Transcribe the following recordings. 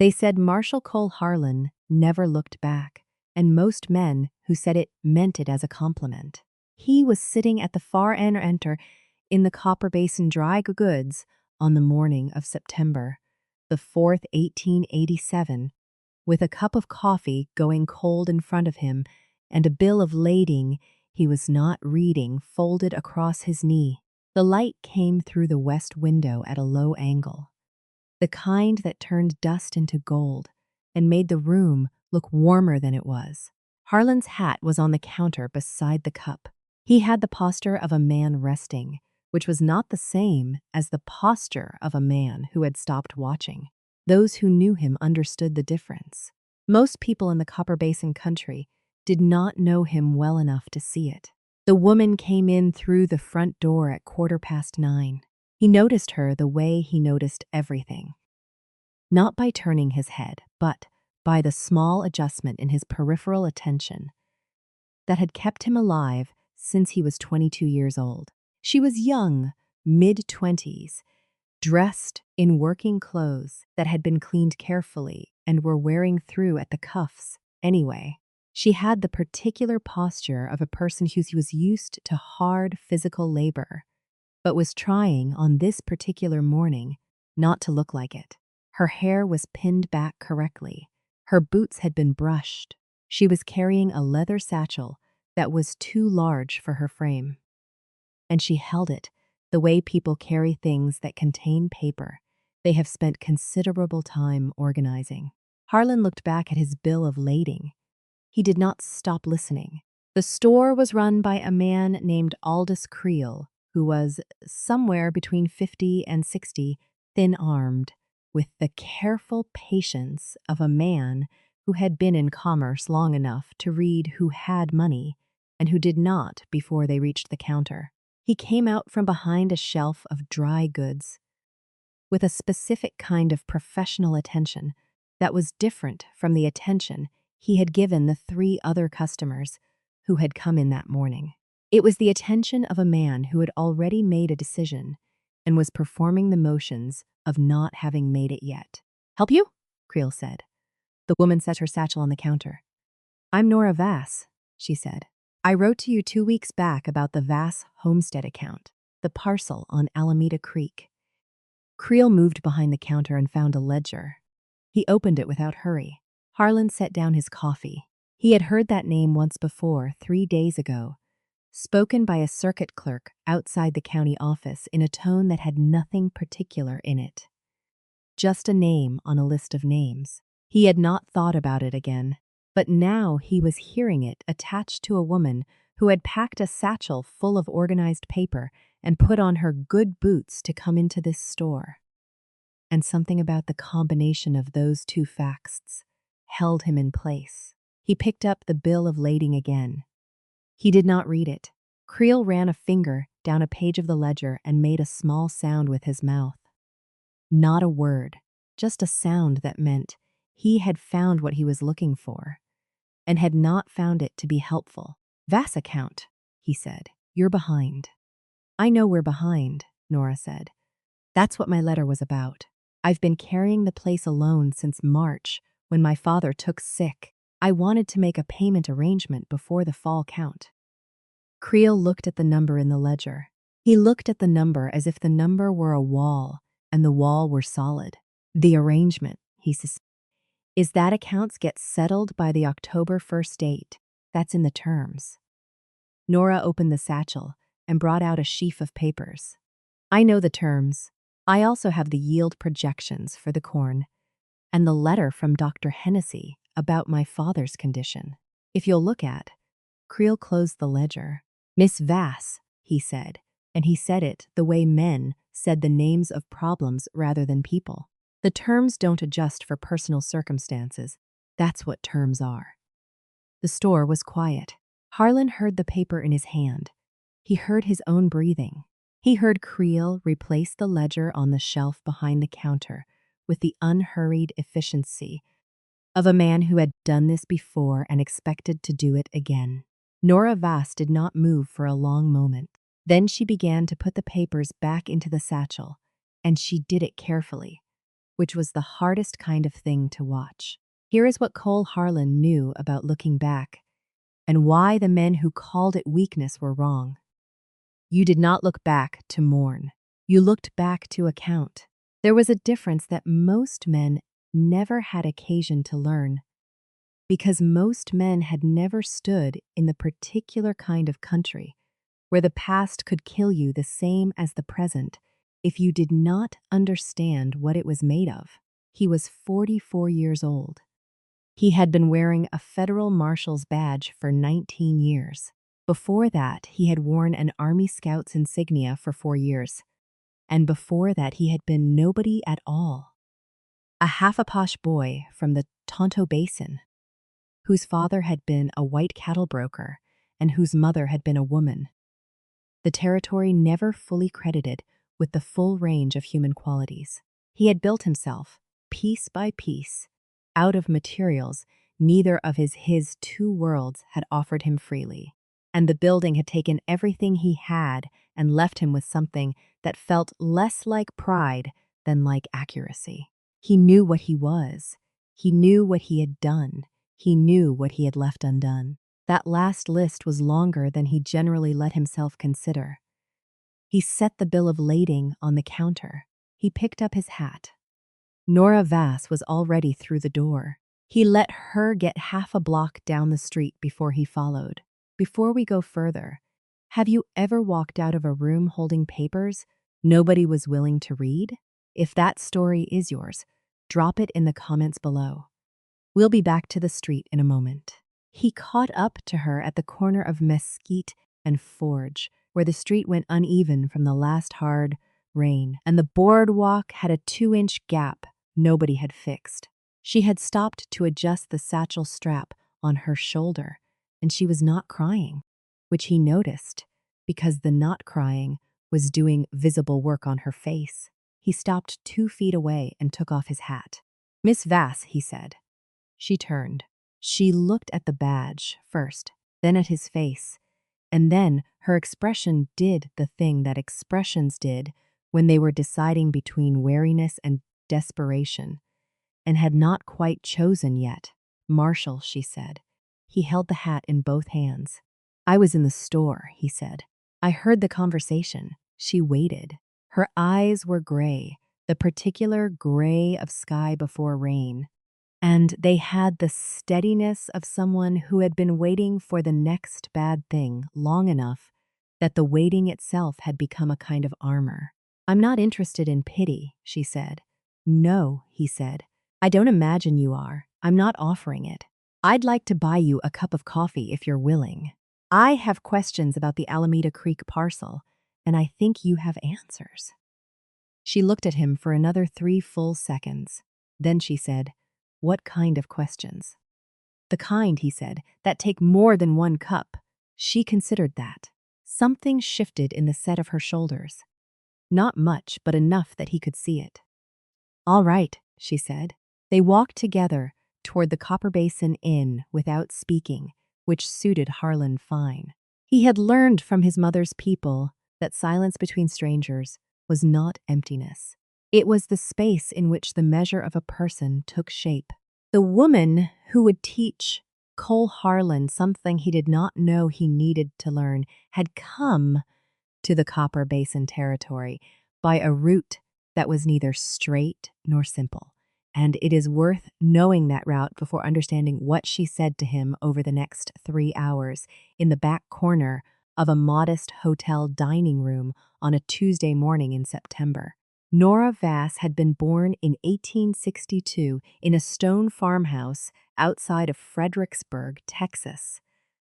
They said Marshal Cole Harlan never looked back, and most men who said it meant it as a compliment. He was sitting at the far end in the Copper Basin dry goods on the morning of September the 4th, 1887, with a cup of coffee going cold in front of him and a bill of lading he was not reading folded across his knee. The light came through the west window at a low angle, the kind that turned dust into gold and made the room look warmer than it was. Harlan's hat was on the counter beside the cup. He had the posture of a man resting, which was not the same as the posture of a man who had stopped watching. Those who knew him understood the difference. Most people in the Copper Basin country did not know him well enough to see it. The woman came in through the front door at 9:15. He noticed her the way he noticed everything. Not by turning his head, but by the small adjustment in his peripheral attention that had kept him alive since he was 22 years old. She was young, mid-20s, dressed in working clothes that had been cleaned carefully and were wearing through at the cuffs anyway. She had the particular posture of a person who was used to hard physical labor, but was trying on this particular morning not to look like it. Her hair was pinned back correctly. Her boots had been brushed. She was carrying a leather satchel that was too large for her frame. And she held it the way people carry things that contain paper they have spent considerable time organizing. Harlan looked back at his bill of lading. He did not stop listening. The store was run by a man named Aldous Creel, who was somewhere between 50 and 60, thin-armed, with the careful patience of a man who had been in commerce long enough to read who had money and who did not before they reached the counter. He came out from behind a shelf of dry goods with a specific kind of professional attention that was different from the attention he had given the 3 other customers who had come in that morning. It was the attention of a man who had already made a decision and was performing the motions of not having made it yet. "Help you?" Creel said. The woman set her satchel on the counter. "I'm Nora Vass," she said. "I wrote to you 2 weeks back about the Vass Homestead account, the parcel on Alameda Creek." Creel moved behind the counter and found a ledger. He opened it without hurry. Harlan set down his coffee. He had heard that name once before, 3 days ago, spoken by a circuit clerk outside the county office in a tone that had nothing particular in it. Just a name on a list of names. He had not thought about it again, but now he was hearing it attached to a woman who had packed a satchel full of organized paper and put on her good boots to come into this store. And something about the combination of those 2 facts held him in place. He picked up the bill of lading again. He did not read it. Creel ran a finger down a page of the ledger and made a small sound with his mouth. Not a word, just a sound that meant he had found what he was looking for and had not found it to be helpful. "Vass account," he said. "You're behind." "I know we're behind," Nora said. "That's what my letter was about. I've been carrying the place alone since March when my father took sick. I wanted to make a payment arrangement before the fall count." Creel looked at the number in the ledger. He looked at the number as if the number were a wall and the wall were solid. "The arrangement," he said, "is that accounts get settled by the October 1st date. That's in the terms." Nora opened the satchel and brought out a sheaf of papers. "I know the terms. I also have the yield projections for the corn and the letter from Dr. Hennessy about my father's condition. If you'll look at." Creel closed the ledger. "Miss Vass," he said, and he said it the way men said the names of problems rather than people. The terms don't adjust for personal circumstances. That's what terms are. The store was quiet. Harlan heard the paper in his hand. He heard his own breathing. He heard Creel replace the ledger on the shelf behind the counter with the unhurried efficiency of a man who had done this before and expected to do it again. Nora Vass did not move for a long moment. Then she began to put the papers back into the satchel, and she did it carefully, which was the hardest kind of thing to watch. Here is what Cole Harlan knew about looking back and why the men who called it weakness were wrong. You did not look back to mourn. You looked back to account. There was a difference that most men never had occasion to learn, because most men had never stood in the particular kind of country where the past could kill you the same as the present if you did not understand what it was made of. He was 44 years old. He had been wearing a federal marshal's badge for 19 years. Before that, he had worn an Army Scout's insignia for 4 years. And before that, he had been nobody at all. A half-a-posh boy from the Tonto Basin, whose father had been a white cattle broker and whose mother had been a woman. The territory never fully credited with the full range of human qualities. He had built himself, piece by piece, out of materials neither of his two worlds had offered him freely. And the building had taken everything he had and left him with something that felt less like pride than like accuracy. He knew what he was. He knew what he had done. He knew what he had left undone. That last list was longer than he generally let himself consider. He set the bill of lading on the counter. He picked up his hat. Nora Vass was already through the door. He let her get half a block down the street before he followed. Before we go further, have you ever walked out of a room holding papers nobody was willing to read? If that story is yours, drop it in the comments below. We'll be back to the street in a moment. He caught up to her at the corner of Mesquite and Forge, where the street went uneven from the last hard rain, and the boardwalk had a 2-inch gap nobody had fixed. She had stopped to adjust the satchel strap on her shoulder, and she was not crying, which he noticed, because the not crying was doing visible work on her face. He stopped 2 feet away and took off his hat. "Miss Vass," he said. She turned. She looked at the badge first, then at his face, and then her expression did the thing that expressions did when they were deciding between wariness and desperation, and had not quite chosen yet. "Marshal," she said. He held the hat in both hands. "I was in the store," he said. "I heard the conversation." She waited. Her eyes were gray, the particular gray of sky before rain, and they had the steadiness of someone who had been waiting for the next bad thing long enough that the waiting itself had become a kind of armor. "I'm not interested in pity," she said. "No," he said. "I don't imagine you are. I'm not offering it. I'd like to buy you a cup of coffee if you're willing. I have questions about the Alameda Creek parcel, and I think you have answers." She looked at him for another 3 full seconds. Then she said, "What kind of questions?" "The kind," he said, "that take more than 1 cup." She considered that. Something shifted in the set of her shoulders. Not much, but enough that he could see it. "All right," she said. They walked together toward the Copper Basin Inn without speaking, which suited Harlan fine. He had learned from his mother's people that silence between strangers was not emptiness. It was the space in which the measure of a person took shape. The woman who would teach Cole Harlan something he did not know he needed to learn had come to the Copper Basin territory by a route that was neither straight nor simple. And it is worth knowing that route before understanding what she said to him over the next 3 hours in the back corner of a modest hotel dining room on a Tuesday morning in September. Nora Vass had been born in 1862 in a stone farmhouse outside of Fredericksburg, Texas,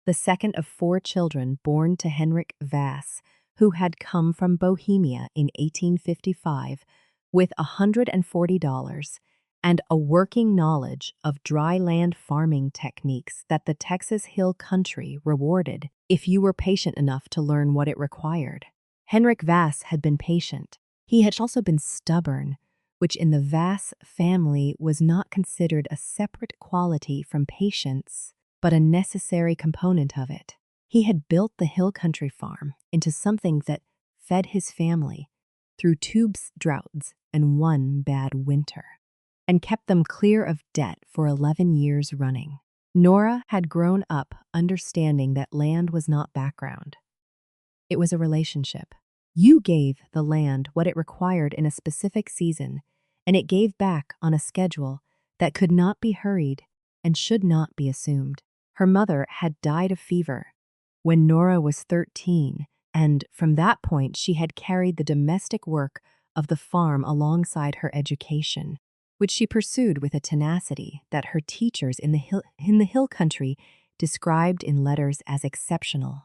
the second of 4 children born to Henrik Vass, who had come from Bohemia in 1855 with $140 and a working knowledge of dry land farming techniques that the Texas Hill Country rewarded if you were patient enough to learn what it required. Henrik Vass had been patient. He had also been stubborn, which in the Vass family was not considered a separate quality from patience, but a necessary component of it. He had built the Hill Country farm into something that fed his family through tubes, droughts, and one bad winter, and kept them clear of debt for 11 years running. Nora had grown up understanding that land was not background. It was a relationship. You gave the land what it required in a specific season, and it gave back on a schedule that could not be hurried and should not be assumed. Her mother had died of fever when Nora was 13, and from that point she had carried the domestic work of the farm alongside her education, which she pursued with a tenacity that her teachers in the hill country described in letters as exceptional,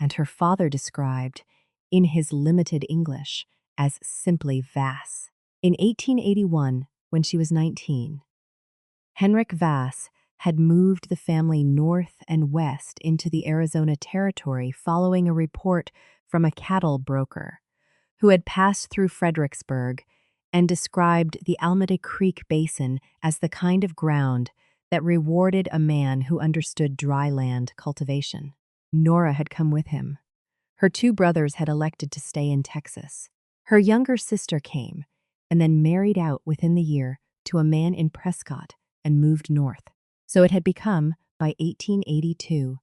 and her father described, in his limited English, as simply vast. In 1881, when she was 19, Henrik Vass had moved the family north and west into the Arizona Territory following a report from a cattle broker who had passed through Fredericksburg and described the Alameda Creek Basin as the kind of ground that rewarded a man who understood dry land cultivation. Nora had come with him. Her two brothers had elected to stay in Texas. Her younger sister came and then married out within the year to a man in Prescott and moved north. So it had become, by 1882,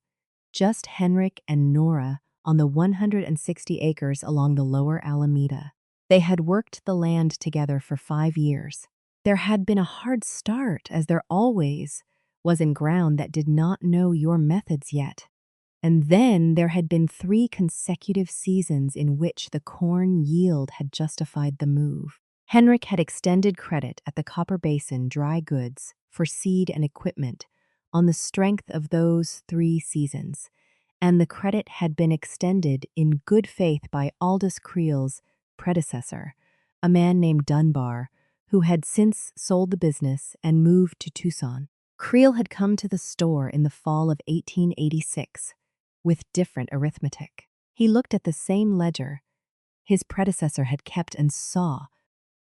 just Henrik and Nora on the 160 acres along the lower Alameda. They had worked the land together for 5 years. There had been a hard start, as there always was in ground that did not know your methods yet. And then there had been 3 consecutive seasons in which the corn yield had justified the move. Henrik had extended credit at the Copper Basin Dry Goods for seed and equipment on the strength of those 3 seasons, and the credit had been extended in good faith by Aldous Creel's predecessor, a man named Dunbar, who had since sold the business and moved to Tucson. Creel had come to the store in the fall of 1886 with different arithmetic. He looked at the same ledger his predecessor had kept and saw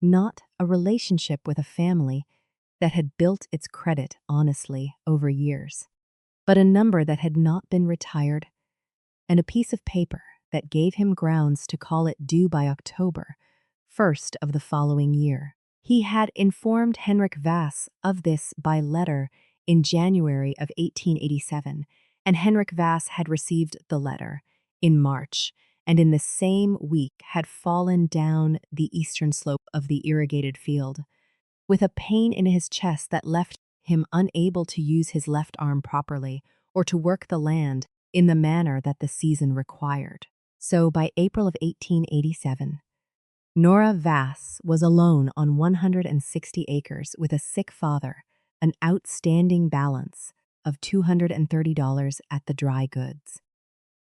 not a relationship with a family that had built its credit honestly over years, but a number that had not been retired, and a piece of paper that gave him grounds to call it due by October 1st of the following year. He had informed Henrik Vass of this by letter in January of 1887, and Henrik Vass had received the letter in March, and in the same week had fallen down the eastern slope of the irrigated field, with a pain in his chest that left him unable to use his left arm properly or to work the land in the manner that the season required. So by April of 1887, Nora Vass was alone on 160 acres with a sick father, an outstanding balance of $230 at the dry goods,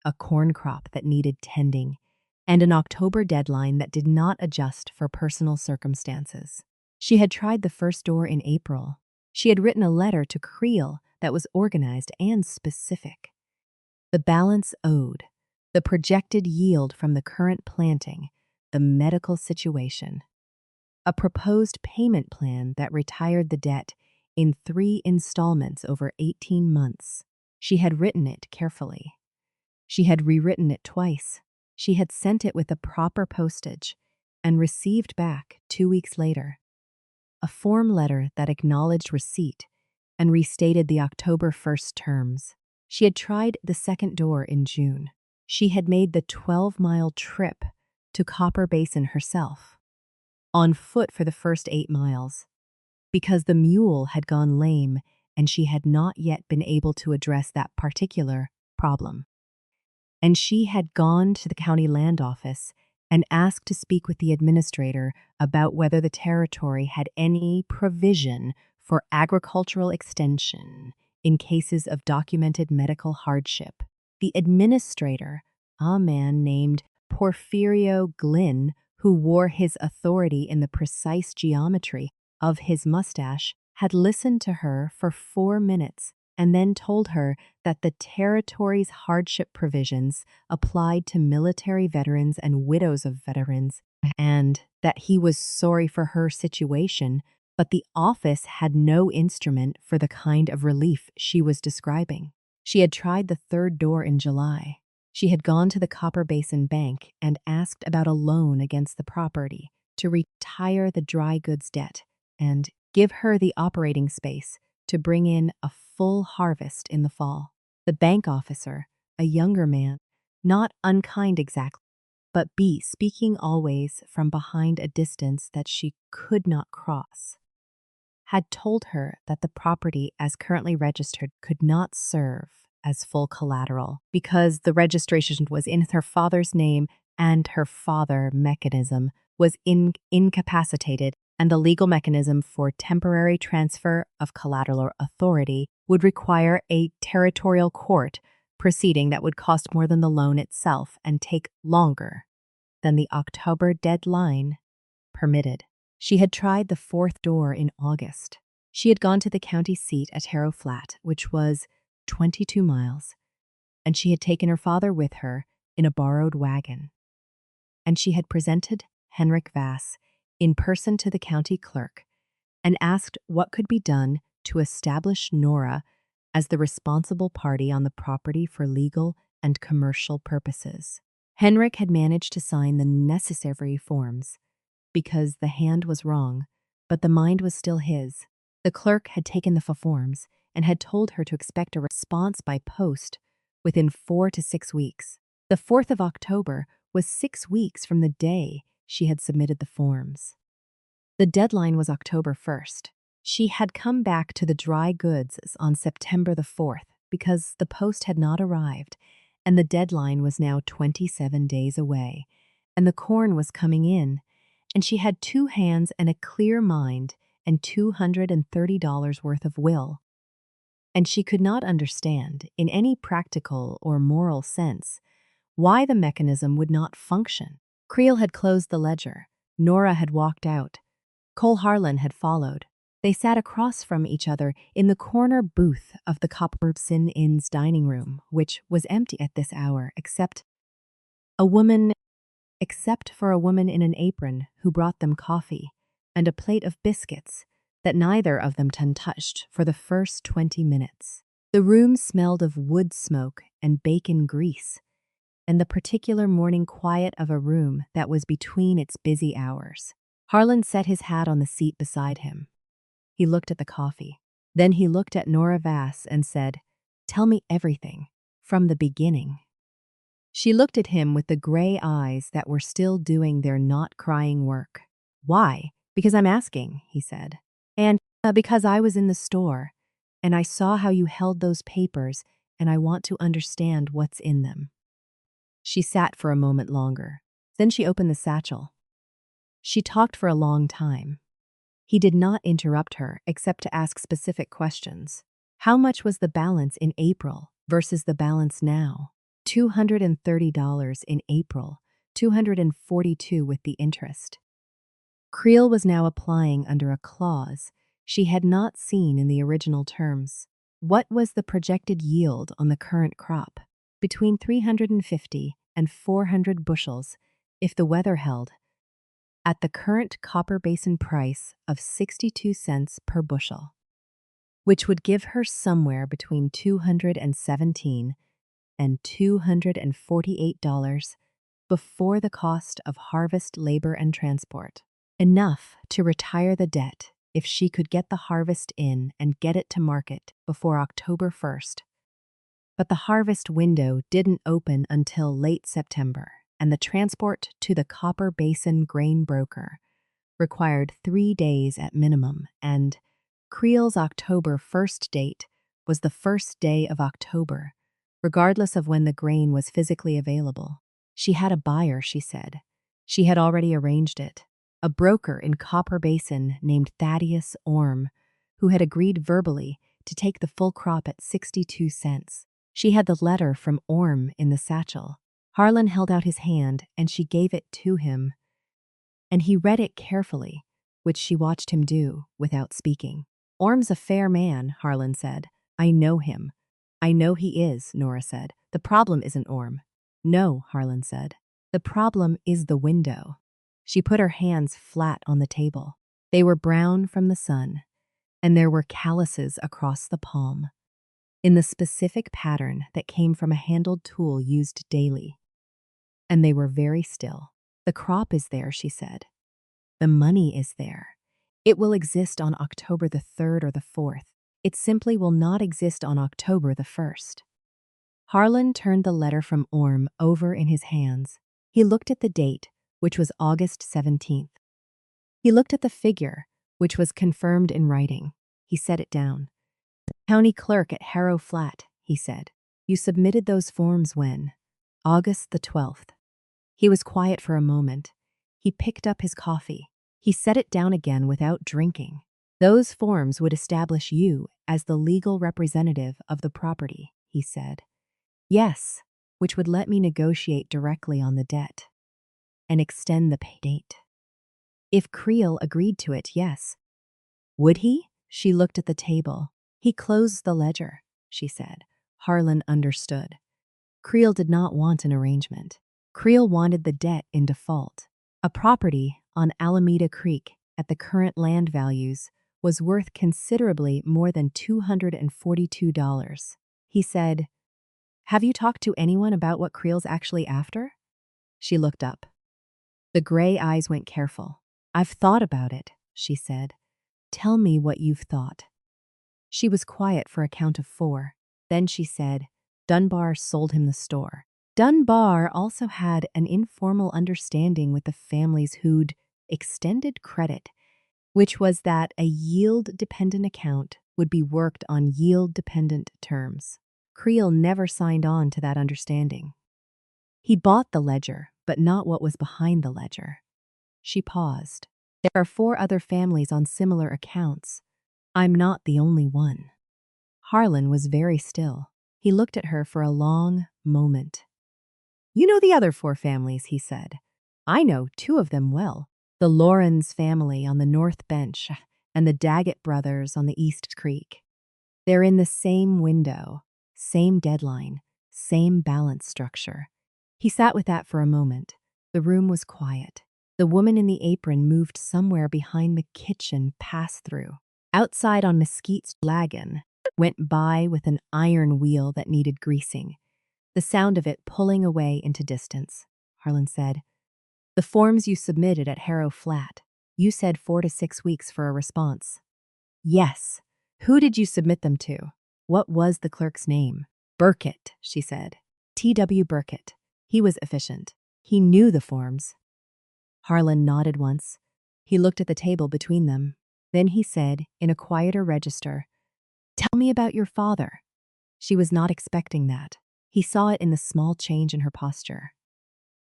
a corn crop that needed tending, and an October deadline that did not adjust for personal circumstances. She had tried the first door in April. She had written a letter to Creel that was organized and specific. The balance owed, the projected yield from the current planting, the medical situation, a proposed payment plan that retired the debt in 3 installments over 18 months. She had written it carefully. She had rewritten it twice. She had sent it with the proper postage and received back 2 weeks later a form letter that acknowledged receipt and restated the October 1st terms. She had tried the second door in June. She had made the 12-mile trip to Copper Basin herself, on foot for the first 8 miles, because the mule had gone lame and she had not yet been able to address that particular problem. And she had gone to the county land office and asked to speak with the administrator about whether the territory had any provision for agricultural extension in cases of documented medical hardship. The administrator, a man named Porfirio Glynn, who wore his authority in the precise geometry of his mustache, had listened to her for 4 minutes and then told her that the territory's hardship provisions applied to military veterans and widows of veterans, and that he was sorry for her situation, but the office had no instrument for the kind of relief she was describing. She had tried the third door in July. She had gone to the Copper Basin Bank and asked about a loan against the property, to retire the dry goods debt and give her the operating space to bring in a full harvest in the fall. The bank officer, a younger man, not unkind exactly, but speaking always from behind a distance that she could not cross, had told her that the property as currently registered could not serve as full collateral because the registration was in her father's name and her father mechanism was incapacitated, and the legal mechanism for temporary transfer of collateral authority would require a territorial court proceeding that would cost more than the loan itself and take longer than the October deadline permitted. She had tried the fourth door in August. She had gone to the county seat at Harrow Flat, which was 22 miles, and she had taken her father with her in a borrowed wagon. And she had presented Henrik Vass in person to the county clerk and asked what could be done to establish Nora as the responsible party on the property for legal and commercial purposes. Henrik had managed to sign the necessary forms because the hand was wrong, but the mind was still his. The clerk had taken the forms and had told her to expect a response by post within 4 to 6 weeks. The 4th of October was 6 weeks from the day she had submitted the forms. The deadline was October 1st. She had come back to the dry goods on September the 4th because the post had not arrived, and the deadline was now 27 days away, and the corn was coming in, and she had 2 hands and a clear mind and $230 worth of will. And she could not understand, in any practical or moral sense, why the mechanism would not function. Creel had closed the ledger. Nora had walked out. Cole Harlan had followed. They sat across from each other in the corner booth of the Coppersin Inn's dining room, which was empty at this hour except for a woman in an apron who brought them coffee and a plate of biscuits that neither of them touched for the first 20 minutes. The room smelled of wood smoke and bacon grease, and the particular morning quiet of a room that was between its busy hours. Harlan set his hat on the seat beside him. He looked at the coffee. Then he looked at Nora Vass and said, "Tell me everything, from the beginning." She looked at him with the gray eyes that were still doing their not-crying work. "Why? Because I'm asking," he said. "And because I was in the store, and I saw how you held those papers, and I want to understand what's in them." She sat for a moment longer. Then she opened the satchel. She talked for a long time. He did not interrupt her except to ask specific questions. How much was the balance in April versus the balance now? $230 in April, $242 with the interest. Creel was now applying under a clause she had not seen in the original terms. What was the projected yield on the current crop? Between 350 and 400 bushels if the weather held, at the current Copper Basin price of 62 cents per bushel, which would give her somewhere between $217 and $248 before the cost of harvest labor and transport. Enough to retire the debt if she could get the harvest in and get it to market before October 1st. But the harvest window didn't open until late September, and the transport to the Copper Basin grain broker required 3 days at minimum, and Creel's October 1st date was the first day of October, regardless of when the grain was physically available. She had a buyer, she said. She had already arranged it. A broker in Copper Basin named Thaddeus Orm, who had agreed verbally to take the full crop at 62 cents. She had the letter from Orm in the satchel. Harlan held out his hand, and she gave it to him, and he read it carefully, which she watched him do without speaking. "Orm's a fair man," Harlan said. "I know him." "I know he is," Nora said. "The problem isn't Orm." "No," Harlan said. "The problem is the window." She put her hands flat on the table. They were brown from the sun, and there were calluses across the palm, in the specific pattern that came from a handled tool used daily. And they were very still. "The crop is there," she said. The money is there. It will exist on October the 3rd or the 4th. It simply will not exist on October the 1st. Harlan turned the letter from Orm over in his hands. He looked at the date, which was August 17th. He looked at the figure, which was confirmed in writing. He set it down. County clerk at Harrow Flat, he said. You submitted those forms when? August the 12th. He was quiet for a moment. He picked up his coffee. He set it down again without drinking. Those forms would establish you as the legal representative of the property, he said. Yes, which would let me negotiate directly on the debt and extend the pay date. If Creel agreed to it, yes. Would he? She looked at the table. He closed the ledger, she said. Harlan understood. Creel did not want an arrangement. Creel wanted the debt in default. A property on Alameda Creek at the current land values was worth considerably more than $242. He said, Have you talked to anyone about what Creel's actually after? She looked up. The gray eyes went careful. I've thought about it, she said. Tell me what you've thought. She was quiet for a count of 4. Then she said, Dunbar sold him the store. Dunbar also had an informal understanding with the families who'd extended credit, which was that a yield-dependent account would be worked on yield-dependent terms. Creel never signed on to that understanding. He bought the ledger, but not what was behind the ledger. She paused. There are 4 other families on similar accounts. I'm not the only one. Harlan was very still. He looked at her for a long moment. You know the other 4 families, he said. I know 2 of them well. The Lawrence family on the North Bench and the Daggett brothers on the East Creek. They're in the same window, same deadline, same balance structure. He sat with that for a moment. The room was quiet. The woman in the apron moved somewhere behind the kitchen pass-through. Outside on Mesquite's wagon went by with an iron wheel that needed greasing, the sound of it pulling away into distance. Harlan said, The forms you submitted at Harrow Flat, you said 4 to 6 weeks for a response. Yes. Who did you submit them to? What was the clerk's name? Burkett, she said. T.W. Burkett. He was efficient. He knew the forms. Harlan nodded once. He looked at the table between them. Then he said, in a quieter register, Tell me about your father. She was not expecting that. He saw it in the small change in her posture.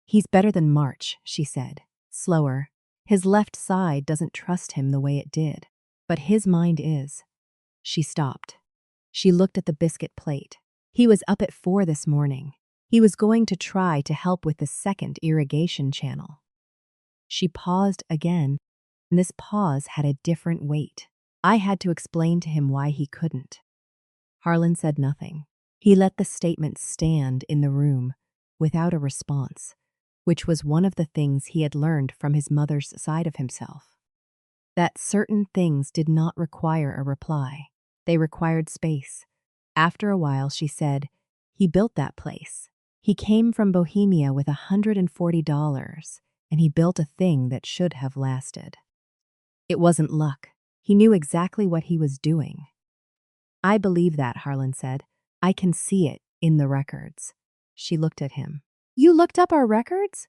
He's better than March, she said, slower. His left side doesn't trust him the way it did, but his mind is. She stopped. She looked at the biscuit plate. He was up at 4 this morning. He was going to try to help with the second irrigation channel. She paused again, and this pause had a different weight. I had to explain to him why he couldn't. Harlan said nothing. He let the statement stand in the room without a response, which was one of the things he had learned from his mother's side of himself. That certain things did not require a reply. They required space. After a while, she said, He built that place. He came from Bohemia with $140, and he built a thing that should have lasted. It wasn't luck. He knew exactly what he was doing. I believe that, Harlan said. I can see it in the records. She looked at him. You looked up our records?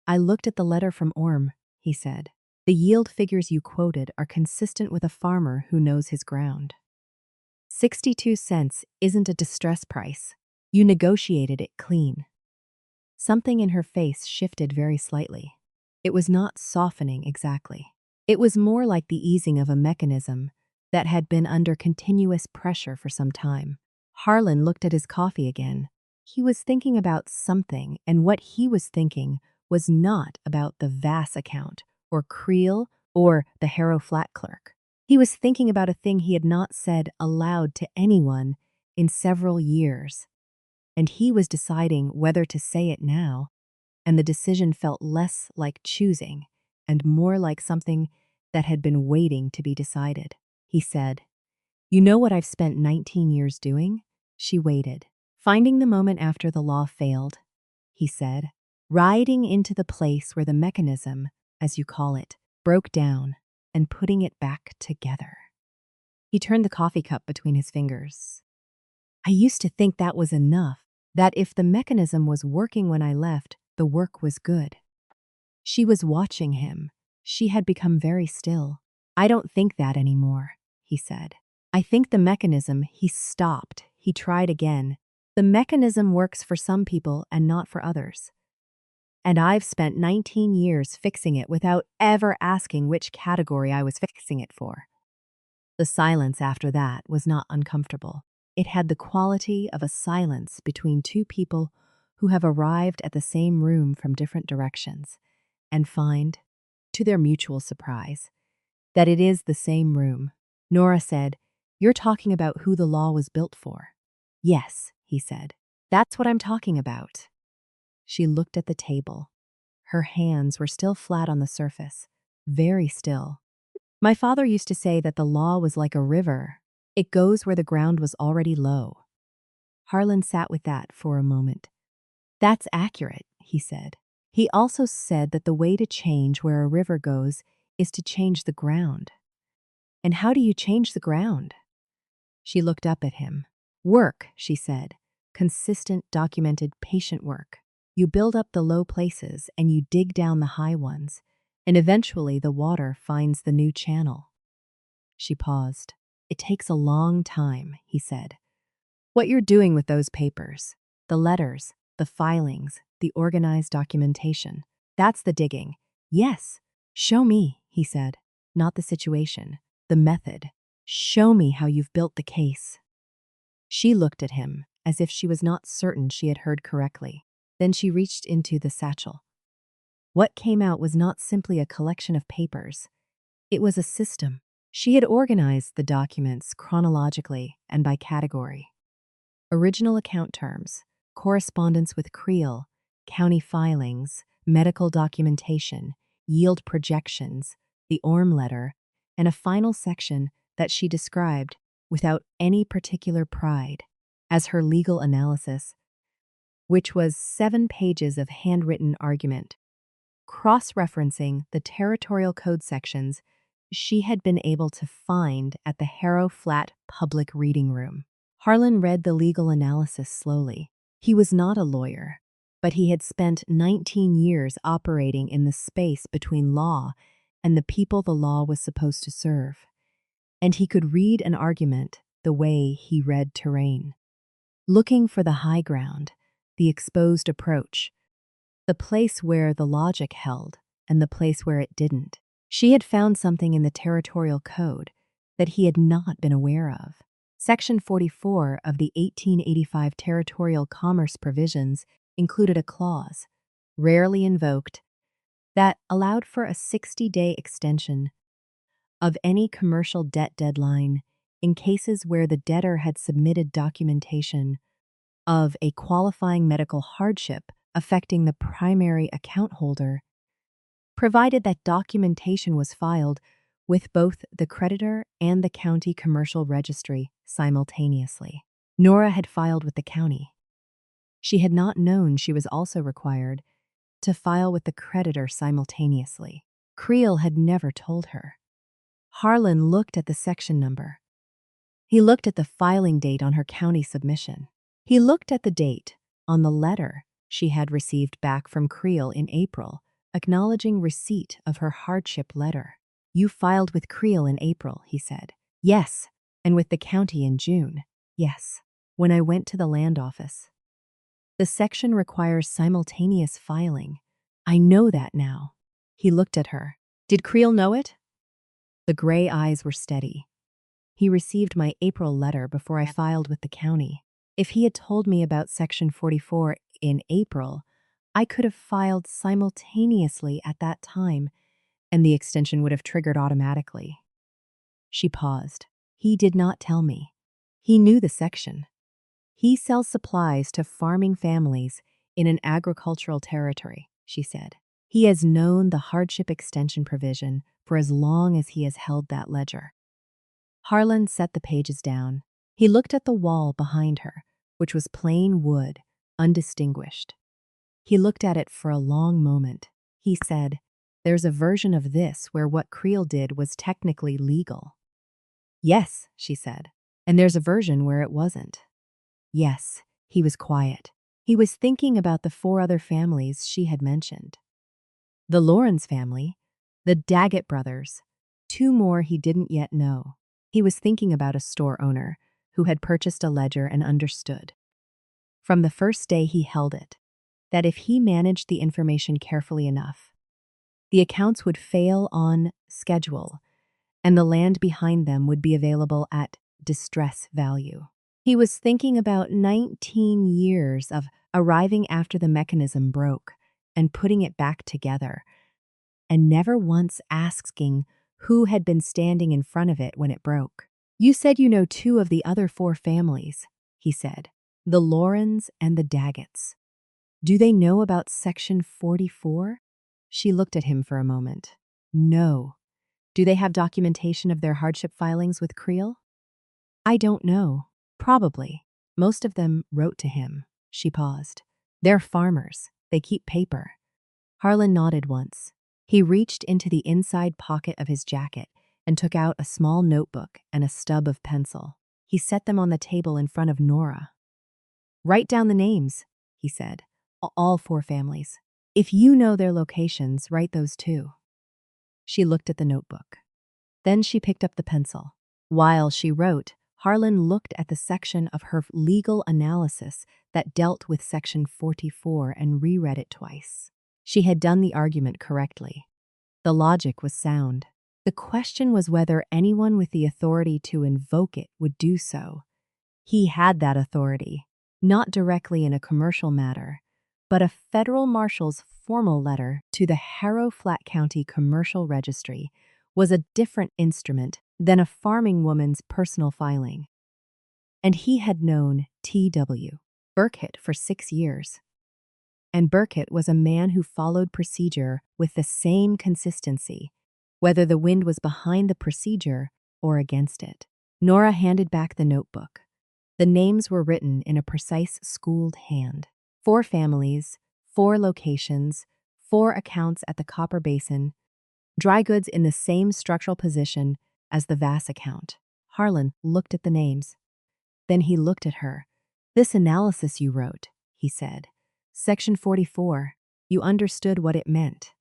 I looked at the letter from Orm, he said. The yield figures you quoted are consistent with a farmer who knows his ground. 62 cents isn't a distress price. You negotiated it clean. Something in her face shifted very slightly. It was not softening exactly. It was more like the easing of a mechanism that had been under continuous pressure for some time. Harlan looked at his coffee again. He was thinking about something, and what he was thinking was not about the Vass account, or Creel, or the Harrow Flat clerk. He was thinking about a thing he had not said aloud to anyone in several years. And he was deciding whether to say it now, and the decision felt less like choosing and more like something that had been waiting to be decided. He said, You know what I've spent 19 years doing? She waited, finding the moment after the law failed. He said, riding into the place where the mechanism, as you call it, broke down, and putting it back together. He turned the coffee cup between his fingers. I used to think that was enough, that if the mechanism was working when I left, the work was good. She was watching him. She had become very still. I don't think that anymore, he said. I think the mechanism, he stopped. He tried again. The mechanism works for some people and not for others. And I've spent 19 years fixing it without ever asking which category I was fixing it for. The silence after that was not uncomfortable. It had the quality of a silence between two people who have arrived at the same room from different directions and find, to their mutual surprise, that it is the same room. Nora said, "You're talking about who the law was built for." "Yes," he said. "That's what I'm talking about." She looked at the table. Her hands were still flat on the surface, very still. My father used to say that the law was like a river. It goes where the ground was already low. Harlan sat with that for a moment. "That's accurate," he said. He also said that the way to change where a river goes is to change the ground. "And how do you change the ground?" She looked up at him. "Work," she said. "Consistent, documented, patient work. You build up the low places and you dig down the high ones, and eventually the water finds the new channel." She paused. "It takes a long time," he said. "What you're doing with those papers, the letters, the filings, the organized documentation, that's the digging." "Yes, show me," he said. "Not the situation, the method. Show me how you've built the case." She looked at him as if she was not certain she had heard correctly. Then she reached into the satchel. What came out was not simply a collection of papers. It was a system. She had organized the documents chronologically and by category. Original account terms, correspondence with Creel, county filings, medical documentation, yield projections, the ORM letter, and a final section that she described, without any particular pride, as her legal analysis, which was 7 pages of handwritten argument, cross-referencing the territorial code sections she had been able to find at the Harrow Flat Public Reading Room. Harlan read the legal analysis slowly. He was not a lawyer, but he had spent 19 years operating in the space between law and the people the law was supposed to serve. And he could read an argument the way he read terrain, looking for the high ground, the exposed approach, the place where the logic held and the place where it didn't. She had found something in the territorial code that he had not been aware of. Section 44 of the 1885 Territorial Commerce Provisions included a clause, rarely invoked, that allowed for a 60-day extension of any commercial debt deadline in cases where the debtor had submitted documentation of a qualifying medical hardship affecting the primary account holder, provided that documentation was filed with both the creditor and the county commercial registry simultaneously. Nora had filed with the county. She had not known she was also required to file with the creditor simultaneously. Creel had never told her. Harlan looked at the section number. He looked at the filing date on her county submission. He looked at the date on the letter she had received back from Creel in April, acknowledging receipt of her hardship letter. "You filed with Creel in April," he said. "Yes, and with the county in June." "Yes, when I went to the land office." "The section requires simultaneous filing. I know that now." He looked at her. "Did Creel know it?" The gray eyes were steady. "He received my April letter before I filed with the county. If he had told me about Section 44 in April, I could have filed simultaneously at that time, and the extension would have triggered automatically." She paused. "He did not tell me. He knew the section. He sells supplies to farming families in an agricultural territory," she said. "He has known the hardship extension provision for as long as he has held that ledger." Harlan set the pages down. He looked at the wall behind her, which was plain wood, undistinguished. He looked at it for a long moment. He said, There's a version of this where what Creel did was technically legal. Yes, she said. And there's a version where it wasn't. Yes, he was quiet. He was thinking about the 4 other families she had mentioned. The Lawrence family, the Daggett brothers, 2 more he didn't yet know. He was thinking about a store owner who had purchased a ledger and understood, from the first day he held it, that if he managed the information carefully enough, the accounts would fail on schedule, and the land behind them would be available at distress value. He was thinking about 19 years of arriving after the mechanism broke and putting it back together, and never once asking who had been standing in front of it when it broke. You said you know 2 of the other 4 families, he said, the Laurens and the Daggetts. Do they know about Section 44? She looked at him for a moment. No. Do they have documentation of their hardship filings with Creel? I don't know. Probably. Most of them wrote to him. She paused. They're farmers. They keep paper. Harlan nodded once. He reached into the inside pocket of his jacket and took out a small notebook and a stub of pencil. He set them on the table in front of Nora. Write down the names, he said. All 4 families. If you know their locations, write those too. She looked at the notebook. Then she picked up the pencil. While she wrote, Harlan looked at the section of her legal analysis that dealt with Section 44 and reread it twice. She had done the argument correctly. The logic was sound. The question was whether anyone with the authority to invoke it would do so. He had that authority, not directly in a commercial matter, but a federal marshal's formal letter to the Harrow Flat County Commercial Registry was a different instrument than a farming woman's personal filing. And he had known T.W. Burkett for 6 years. And Burkett was a man who followed procedure with the same consistency, whether the wind was behind the procedure or against it. Nora handed back the notebook. The names were written in a precise schooled hand. 4 families, 4 locations, 4 accounts at the Copper Basin, dry goods in the same structural position as the Vass account. Harlan looked at the names. Then he looked at her. This analysis you wrote, he said. Section 44. You understood what it meant.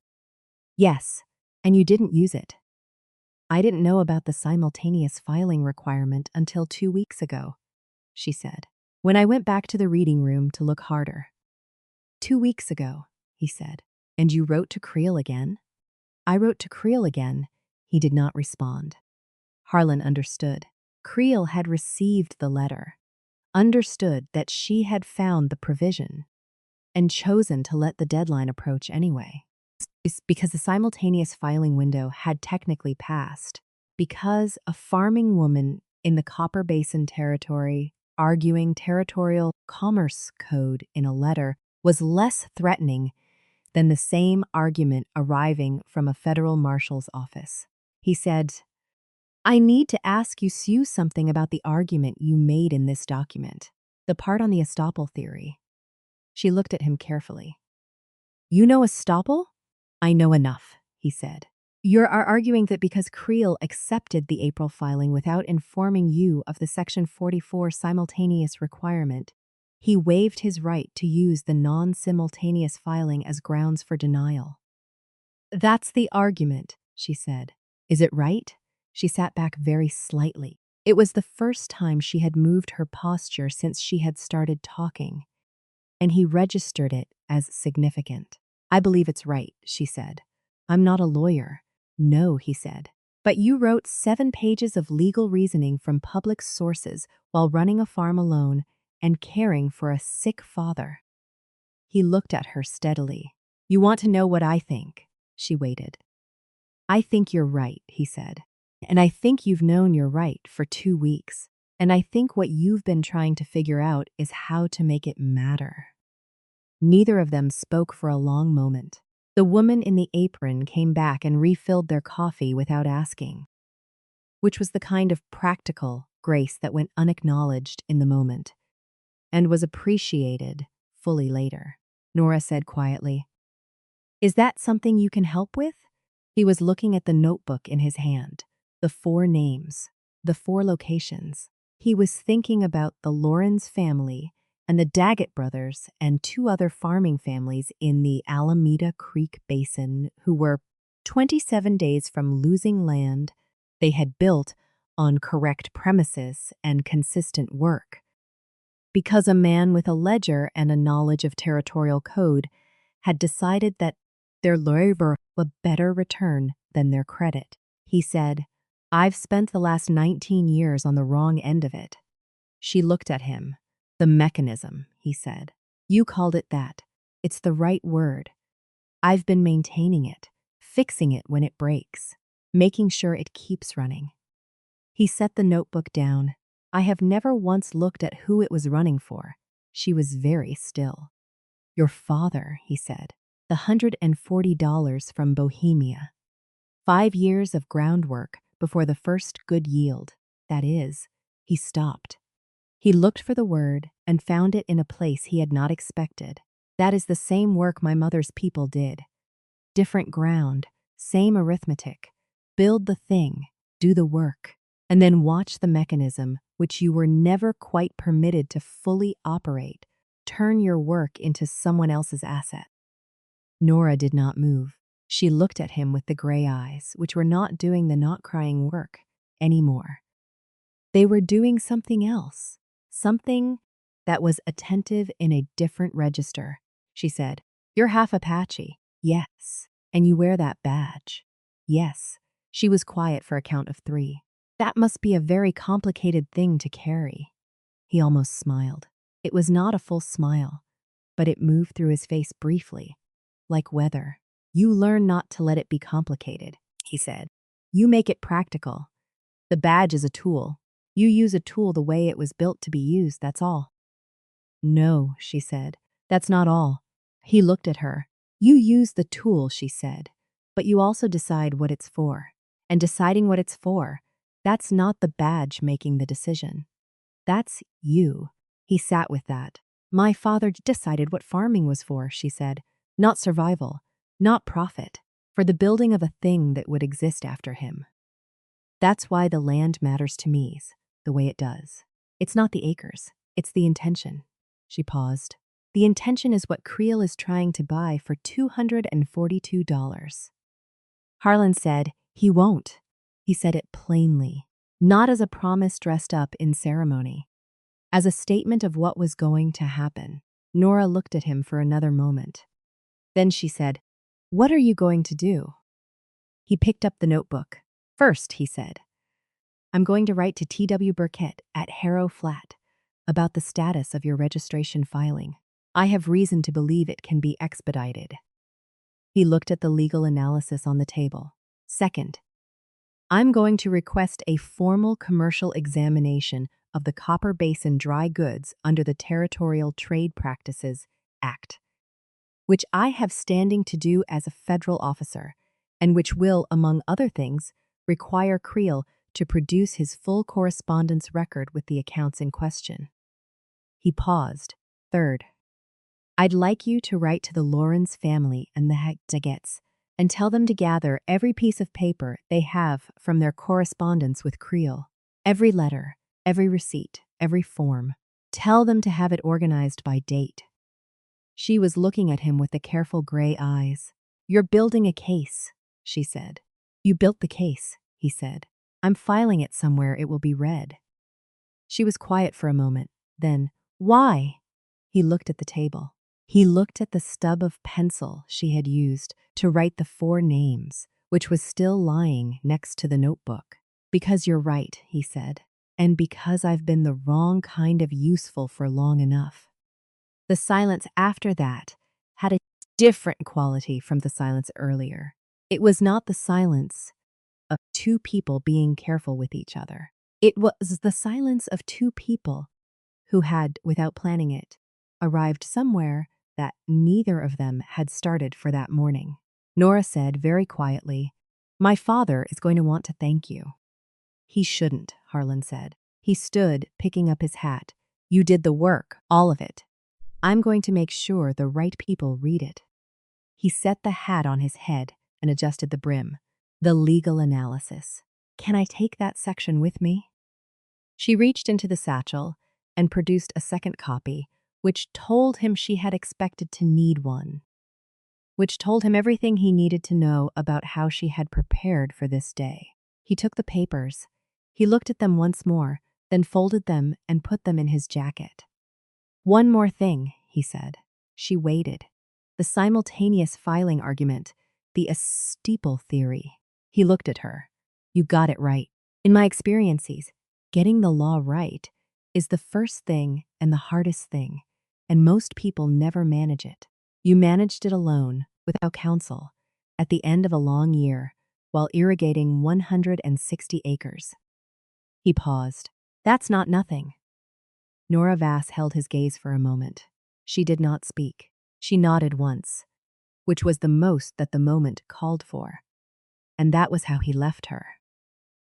Yes, and you didn't use it. I didn't know about the simultaneous filing requirement until 2 weeks ago, she said, when I went back to the reading room to look harder. 2 weeks ago, he said. And you wrote to Creel again? I wrote to Creel again. He did not respond. Harlan understood. Creel had received the letter, understood that she had found the provision, and chosen to let the deadline approach anyway. Because the simultaneous filing window had technically passed, because a farming woman in the Copper Basin territory arguing territorial commerce code in a letter was less threatening than the same argument arriving from a federal marshal's office. He said, I need to ask you something about the argument you made in this document, the part on the estoppel theory. She looked at him carefully. You know estoppel? I know enough, he said. You're arguing that because Creel accepted the April filing without informing you of the Section 44 simultaneous requirement, he waived his right to use the non-simultaneous filing as grounds for denial. That's the argument, she said. Is it right? She sat back very slightly. It was the first time she had moved her posture since she had started talking, and he registered it as significant. I believe it's right, she said. I'm not a lawyer. No, he said. But you wrote 7 pages of legal reasoning from public sources while running a farm alone and caring for a sick father. He looked at her steadily. You want to know what I think? She waited. I think you're right, he said. And I think you've known you're right for 2 weeks. And I think what you've been trying to figure out is how to make it matter. Neither of them spoke for a long moment. The woman in the apron came back and refilled their coffee without asking, which was the kind of practical grace that went unacknowledged in the moment and was appreciated fully later. Nora said quietly, Is that something you can help with? He was looking at the notebook in his hand, the 4 names, the 4 locations. He was thinking about the Lawrence family and the Daggett brothers and 2 other farming families in the Alameda Creek Basin who were 27 days from losing land they had built on correct premises and consistent work. Because a man with a ledger and a knowledge of territorial code had decided that their labor was a better return than their credit. He said, "I've spent the last 19 years on the wrong end of it." She looked at him. "The mechanism," he said. "You called it that. It's the right word. I've been maintaining it, fixing it when it breaks, making sure it keeps running." He set the notebook down. "I have never once looked at who it was running for." She was very still. "Your father," he said. "The $140 from Bohemia. 5 years of groundwork before the first good yield. That is." He stopped. He looked for the word and found it in a place he had not expected. "That is the same work my mother's people did. Different ground, same arithmetic. Build the thing, do the work, and then watch the mechanism, which you were never quite permitted to fully operate, turn your work into someone else's asset." Nora did not move. She looked at him with the gray eyes, which were not doing the not crying work anymore. They were doing something else, something that was attentive in a different register. She said, "You're half Apache." "Yes." "And you wear that badge." "Yes." She was quiet for a count of 3. "That must be a very complicated thing to carry." He almost smiled. It was not a full smile, but it moved through his face briefly, like weather. "You learn not to let it be complicated," he said. "You make it practical. The badge is a tool. You use a tool the way it was built to be used, that's all." "No," she said. "That's not all." He looked at her. "You use the tool," she said, "but you also decide what it's for. And deciding what it's for, that's not the badge making the decision. That's you." He sat with that. "My father decided what farming was for," she said. "Not survival, not profit, for the building of a thing that would exist after him. That's why the land matters to me, the way it does. It's not the acres, it's the intention." She paused. "The intention is what Creel is trying to buy for $242. Harlan said, "He won't." He said it plainly, not as a promise dressed up in ceremony, as a statement of what was going to happen. Nora looked at him for another moment. Then she said, "What are you going to do?" He picked up the notebook. "First," he said, "I'm going to write to T.W. Burkett at Harrow Flat about the status of your registration filing. I have reason to believe it can be expedited." He looked at the legal analysis on the table. "Second, I'm going to request a formal commercial examination of the Copper Basin dry goods under the Territorial Trade Practices Act, which I have standing to do as a federal officer, and which will, among other things, require Creel to produce his full correspondence record with the accounts in question." He paused. "Third, I'd like you to write to the Lawrence family and the Daggets and tell them to gather every piece of paper they have from their correspondence with Creel. Every letter, every receipt, every form. Tell them to have it organized by date." She was looking at him with the careful gray eyes. "You're building a case," she said. "You built the case," he said. "I'm filing it somewhere it will be read." She was quiet for a moment. Then, "Why?" He looked at the table. He looked at the stub of pencil she had used to write the 4 names, which was still lying next to the notebook. "Because you're right," he said, "and because I've been the wrong kind of useful for long enough." The silence after that had a different quality from the silence earlier. It was not the silence of 2 people being careful with each other. It was the silence of 2 people who had, without planning it, arrived somewhere that neither of them had started for that morning. Nora said very quietly, "My father is going to want to thank you." "He shouldn't," Harlan said. He stood, picking up his hat. "You did the work, all of it. I'm going to make sure the right people read it." He set the hat on his head, and adjusted the brim. The legal analysis. Can I take that section with me? She reached into the satchel and produced a second copy, which told him she had expected to need one, which told him everything he needed to know about how she had prepared for this day. He took the papers. He looked at them once more, then folded them and put them in his jacket. One more thing, he said. She waited. The simultaneous filing argument, the steeple theory. He looked at her. You got it right. In my experiences, getting the law right is the first thing and the hardest thing, and most people never manage it. You managed it alone, without counsel, at the end of a long year, while irrigating 160 acres. He paused. That's not nothing. Nora Vass held his gaze for a moment. She did not speak. She nodded once, which was the most that the moment called for. And that was how he left her.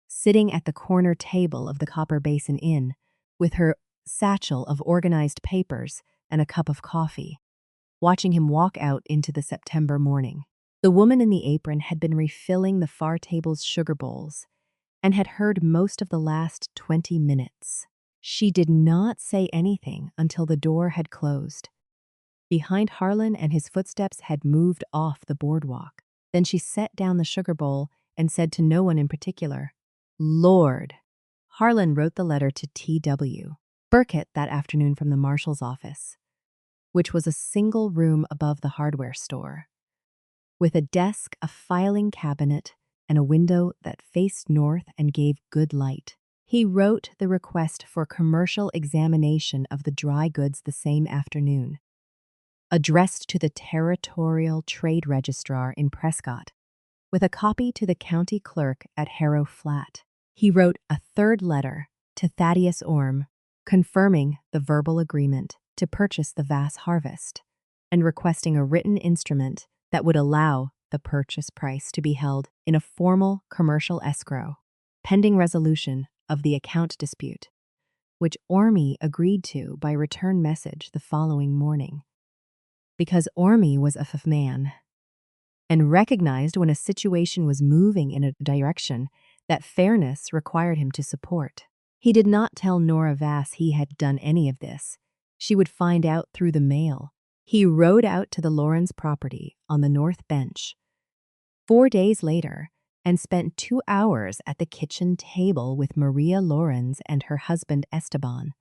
Sitting at the corner table of the Copper Basin Inn, with her satchel of organized papers and a cup of coffee, watching him walk out into the September morning. The woman in the apron had been refilling the far table's sugar bowls and had heard most of the last 20 minutes. She did not say anything until the door had closed. Behind Harlan and his footsteps had moved off the boardwalk. Then she set down the sugar bowl and said to no one in particular, Lord. Harlan wrote the letter to T.W. Burkett that afternoon from the marshal's office, which was a single room above the hardware store, with a desk, a filing cabinet, and a window that faced north and gave good light. He wrote the request for commercial examination of the dry goods the same afternoon, addressed to the Territorial Trade Registrar in Prescott, with a copy to the county clerk at Harrow Flat. He wrote a third letter to Thaddeus Orme, confirming the verbal agreement to purchase the Vass harvest and requesting a written instrument that would allow the purchase price to be held in a formal commercial escrow, pending resolution of the account dispute, which Orme agreed to by return message the following morning. Because Orme was a man and recognized when a situation was moving in a direction that fairness required him to support. He did not tell Nora Vass he had done any of this. She would find out through the mail. He rode out to the Lawrence property on the North Bench 4 days later and spent 2 hours at the kitchen table with Maria Lawrence and her husband Esteban,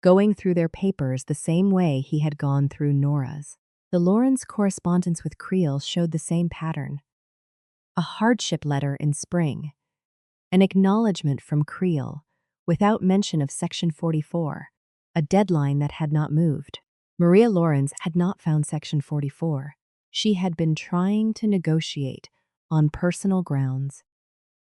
going through their papers the same way he had gone through Nora's. The Lawrence correspondence with Creel showed the same pattern. A hardship letter in spring, an acknowledgement from Creel, without mention of Section 44, a deadline that had not moved. Maria Lawrence had not found Section 44. She had been trying to negotiate on personal grounds,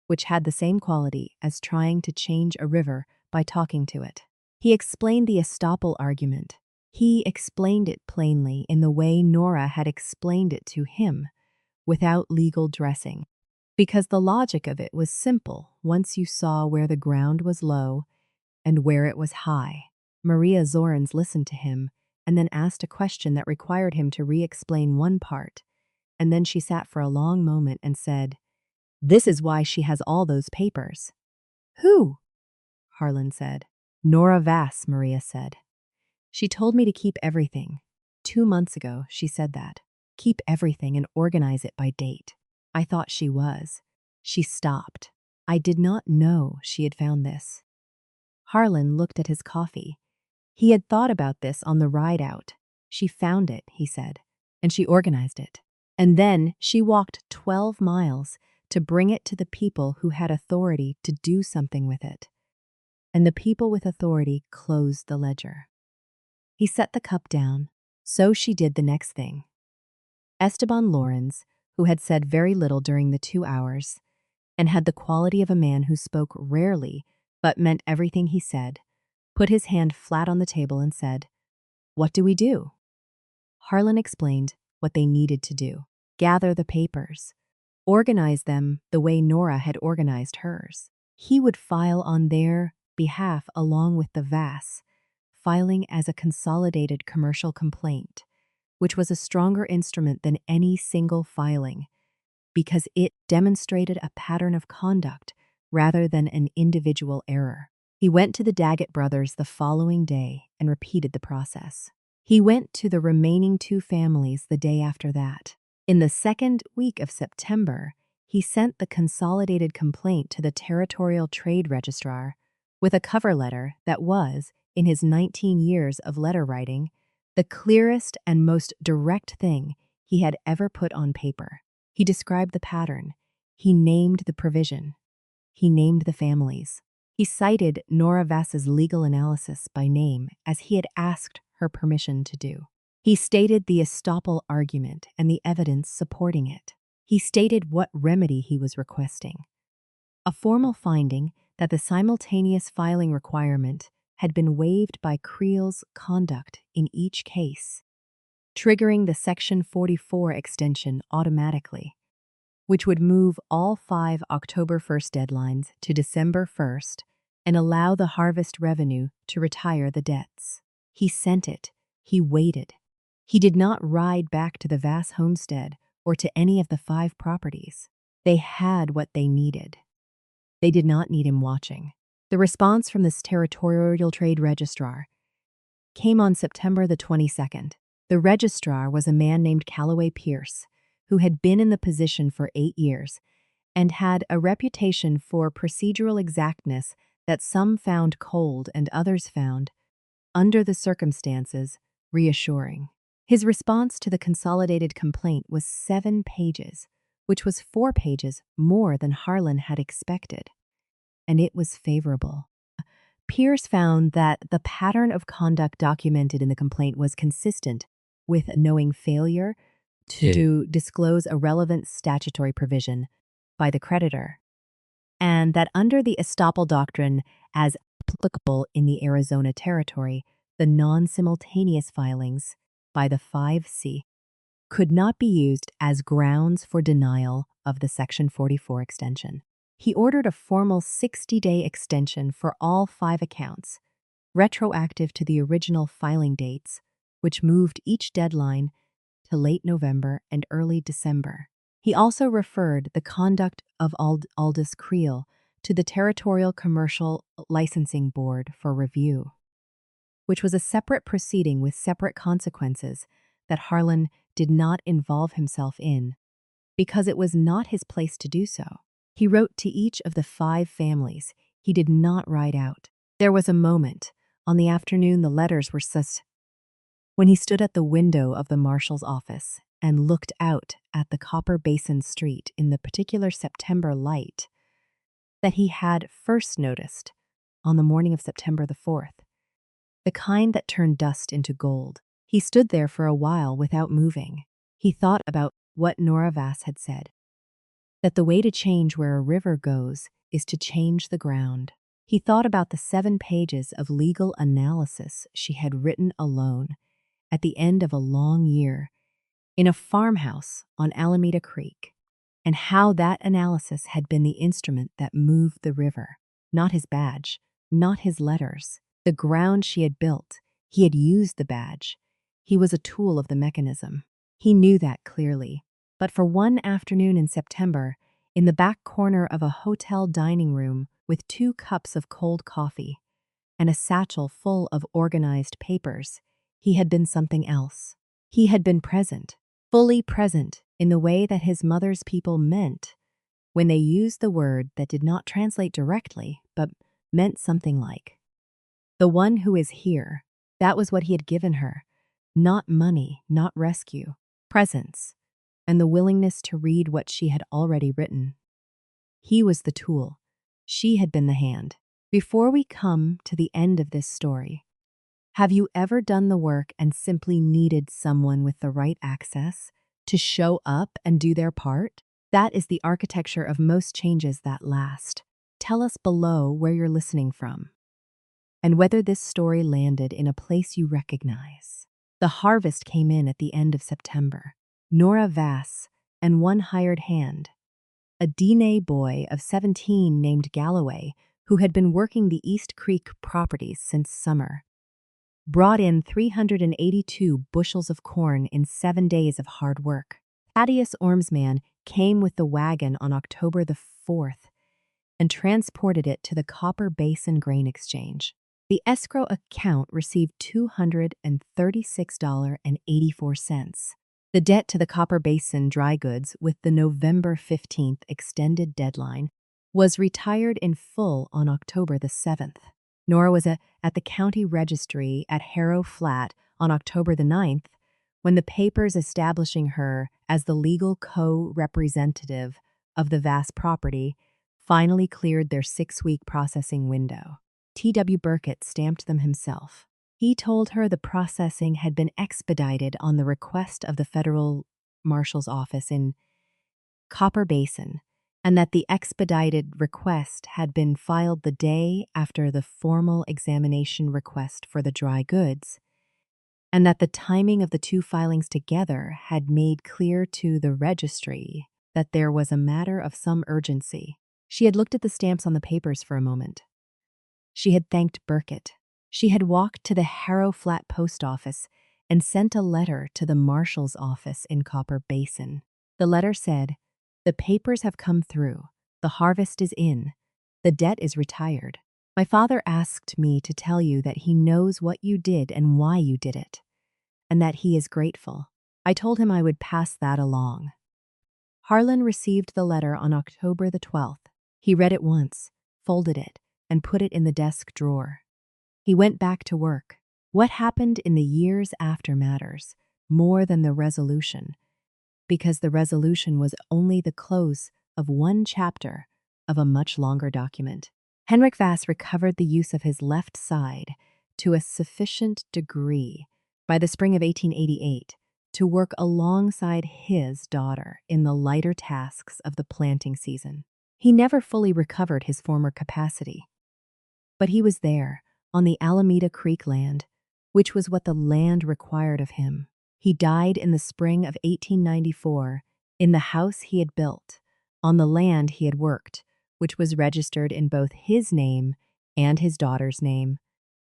which had the same quality as trying to change a river by talking to it. He explained the estoppel argument. He explained it plainly in the way Nora had explained it to him, without legal dressing, because the logic of it was simple once you saw where the ground was low and where it was high. Maria Zorens listened to him and then asked a question that required him to re-explain one part, and then she sat for a long moment and said, This is why she has all those papers. Who? Harlan said. Nora Vass, Maria said. She told me to keep everything. 2 months ago, she said that. Keep everything and organize it by date. I thought she was. She stopped. I did not know she had found this. Harlan looked at his coffee. He had thought about this on the ride out. She found it, he said, and she organized it. And then she walked 12 miles to bring it to the people who had authority to do something with it. And the people with authority closed the ledger. He set the cup down. So she did the next thing. Esteban Lawrence, who had said very little during the 2 hours, and had the quality of a man who spoke rarely but meant everything he said, put his hand flat on the table and said, What do we do? Harlan explained what they needed to do. Gather the papers. Organize them the way Nora had organized hers. He would file on their behalf along with the Vass, filing as a consolidated commercial complaint, which was a stronger instrument than any single filing, because it demonstrated a pattern of conduct rather than an individual error. He went to the Daggett brothers the following day and repeated the process. He went to the remaining two families the day after that. In the second week of September, he sent the consolidated complaint to the Territorial Trade Registrar with a cover letter that was, in his 19 years of letter writing, the clearest and most direct thing he had ever put on paper. He described the pattern. He named the provision. He named the families. He cited Nora Vass's legal analysis by name as he had asked her permission to do. He stated the estoppel argument and the evidence supporting it. He stated what remedy he was requesting. A formal finding that the simultaneous filing requirement had been waived by Creel's conduct in each case, triggering the Section 44 extension automatically, which would move all 5 October 1st deadlines to December 1st and allow the harvest revenue to retire the debts. He sent it. He waited. He did not ride back to the Vass homestead or to any of the 5 properties. They had what they needed. They did not need him watching. The response from this Territorial Trade Registrar came on September the 22nd. The registrar was a man named Callaway Pierce, who had been in the position for 8 years and had a reputation for procedural exactness that some found cold and others found, under the circumstances, reassuring. His response to the consolidated complaint was 7 pages, which was 4 pages more than Harlan had expected, and it was favorable. Pierce found that the pattern of conduct documented in the complaint was consistent with a knowing failure to disclose a relevant statutory provision by the creditor, and that under the estoppel doctrine as applicable in the Arizona Territory, the non-simultaneous filings by the 5C could not be used as grounds for denial of the Section 44 extension. He ordered a formal 60-day extension for all 5 accounts, retroactive to the original filing dates, which moved each deadline to late November and early December. He also referred the conduct of Aldous Creel to the Territorial Commercial Licensing Board for review, which was a separate proceeding with separate consequences that Harlan did not involve himself in, because it was not his place to do so. He wrote to each of the 5 families. He did not write out. There was a moment, on the afternoon the letters were sent, when he stood at the window of the marshal's office and looked out at the Copper Basin Street in the particular September light that he had first noticed on the morning of September the 4th, the kind that turned dust into gold. He stood there for a while without moving. He thought about what Nora Vass had said, that the way to change where a river goes is to change the ground. He thought about the 7 pages of legal analysis she had written alone at the end of a long year in a farmhouse on Alameda Creek, and how that analysis had been the instrument that moved the river, not his badge, not his letters. The ground she had built, he had used the badge. He was a tool of the mechanism. He knew that clearly. But for one afternoon in September, in the back corner of a hotel dining room with 2 cups of cold coffee and a satchel full of organized papers, he had been something else. He had been present, fully present in the way that his mother's people meant when they used the word that did not translate directly, but meant something like, "The one who is here." That was what he had given her. Not money, not rescue, presence, and the willingness to read what she had already written. He was the tool. She had been the hand. Before we come to the end of this story, have you ever done the work and simply needed someone with the right access to show up and do their part? That is the architecture of most changes that last. Tell us below where you're listening from, and whether this story landed in a place you recognize. The harvest came in at the end of September. Nora Vass and one hired hand, a DNA boy of 17 named Galloway, who had been working the East Creek properties since summer, brought in 382 bushels of corn in 7 days of hard work. Thaddeus Ormsman came with the wagon on October the 4th and transported it to the Copper Basin Grain Exchange. The escrow account received $236.84. The debt to the Copper Basin Dry Goods with the November 15th extended deadline was retired in full on October the 7th. Nora was at the county registry at Harrow Flat on October the 9th when the papers establishing her as the legal co-representative of the vast property finally cleared their 6-week processing window. T.W. Burkett stamped them himself. He told her the processing had been expedited on the request of the federal marshal's office in Copper Basin, and that the expedited request had been filed the day after the formal examination request for the dry goods, and that the timing of the two filings together had made clear to the registry that there was a matter of some urgency. She had looked at the stamps on the papers for a moment. She had thanked Burkett. She had walked to the Harrow Flat post office and sent a letter to the marshal's office in Copper Basin. The letter said, "The papers have come through. The harvest is in. The debt is retired. My father asked me to tell you that he knows what you did and why you did it, and that he is grateful. I told him I would pass that along." Harlan received the letter on October the 12th. He read it once, folded it, and put it in the desk drawer. He went back to work. What happened in the years after matters more than the resolution, because the resolution was only the close of one chapter of a much longer document. Henrik Vass recovered the use of his left side to a sufficient degree by the spring of 1888 to work alongside his daughter in the lighter tasks of the planting season. He never fully recovered his former capacity, but he was there on the Alameda Creek land, which was what the land required of him. He died in the spring of 1894 in the house he had built, on the land he had worked, which was registered in both his name and his daughter's name,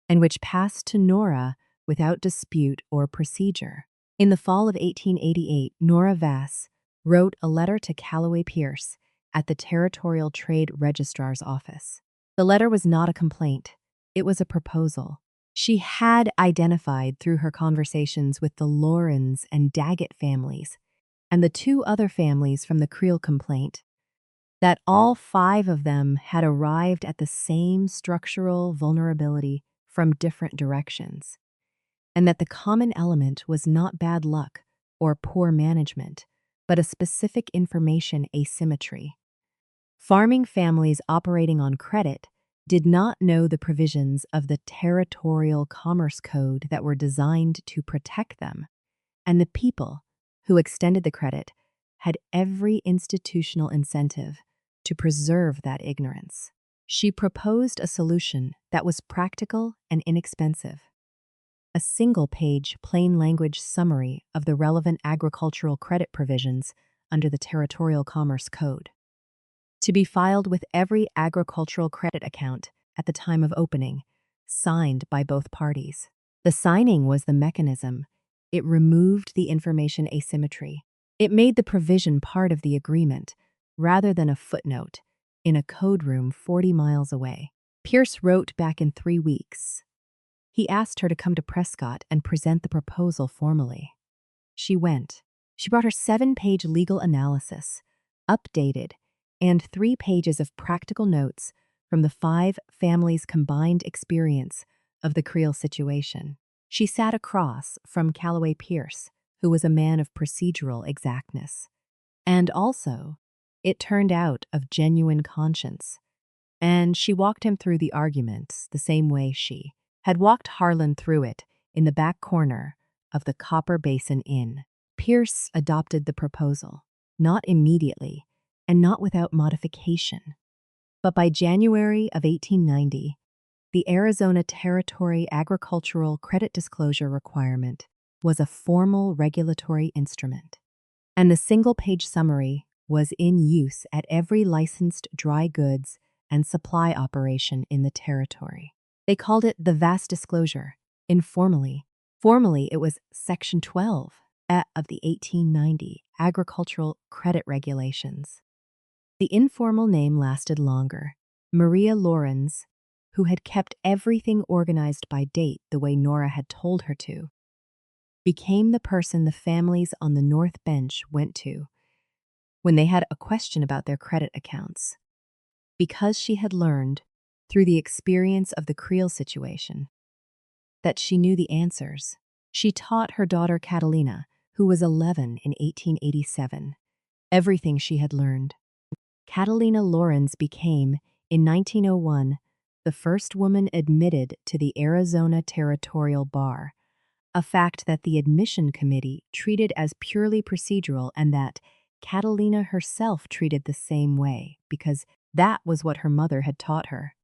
and which passed to Nora without dispute or procedure. In the fall of 1888, Nora Vass wrote a letter to Callaway Pierce at the Territorial Trade Registrar's office. The letter was not a complaint. It was a proposal. She had identified through her conversations with the Laurens and Daggett families and the two other families from the Creel complaint that all 5 of them had arrived at the same structural vulnerability from different directions, and that the common element was not bad luck or poor management, but a specific information asymmetry. Farming families operating on credit did not know the provisions of the Territorial Commerce Code that were designed to protect them, and the people who extended the credit had every institutional incentive to preserve that ignorance. She proposed a solution that was practical and inexpensive. A single-page, plain-language summary of the relevant agricultural credit provisions under the Territorial Commerce Code, to be filed with every agricultural credit account at the time of opening, signed by both parties. The signing was the mechanism. It removed the information asymmetry. It made the provision part of the agreement, rather than a footnote, in a code room 40 miles away. Pierce wrote back in 3 weeks. He asked her to come to Prescott and present the proposal formally. She went. She brought her 7-page legal analysis, updated, and 3 pages of practical notes from the 5 families' combined experience of the Creel situation. She sat across from Callaway Pierce, who was a man of procedural exactness, and also, it turned out, of genuine conscience, and she walked him through the arguments the same way she had walked Harlan through it in the back corner of the Copper Basin Inn. Pierce adopted the proposal, not immediately, and not without modification. But by January of 1890, the Arizona Territory Agricultural Credit Disclosure Requirement was a formal regulatory instrument, and the single-page summary was in use at every licensed dry goods and supply operation in the territory. They called it the Vast Disclosure, informally. Formally, it was Section 12 of the 1890 agricultural credit regulations. The informal name lasted longer. Maria Lorenz, who had kept everything organized by date the way Nora had told her to, became the person the families on the North Bench went to when they had a question about their credit accounts. Because she had learned, through the experience of the Creel situation, that she knew the answers, she taught her daughter Catalina, who was 11 in 1887, everything she had learned. Catalina Lorenz became, in 1901, the first woman admitted to the Arizona Territorial Bar, a fact that the admission committee treated as purely procedural and that Catalina herself treated the same way because that was what her mother had taught her.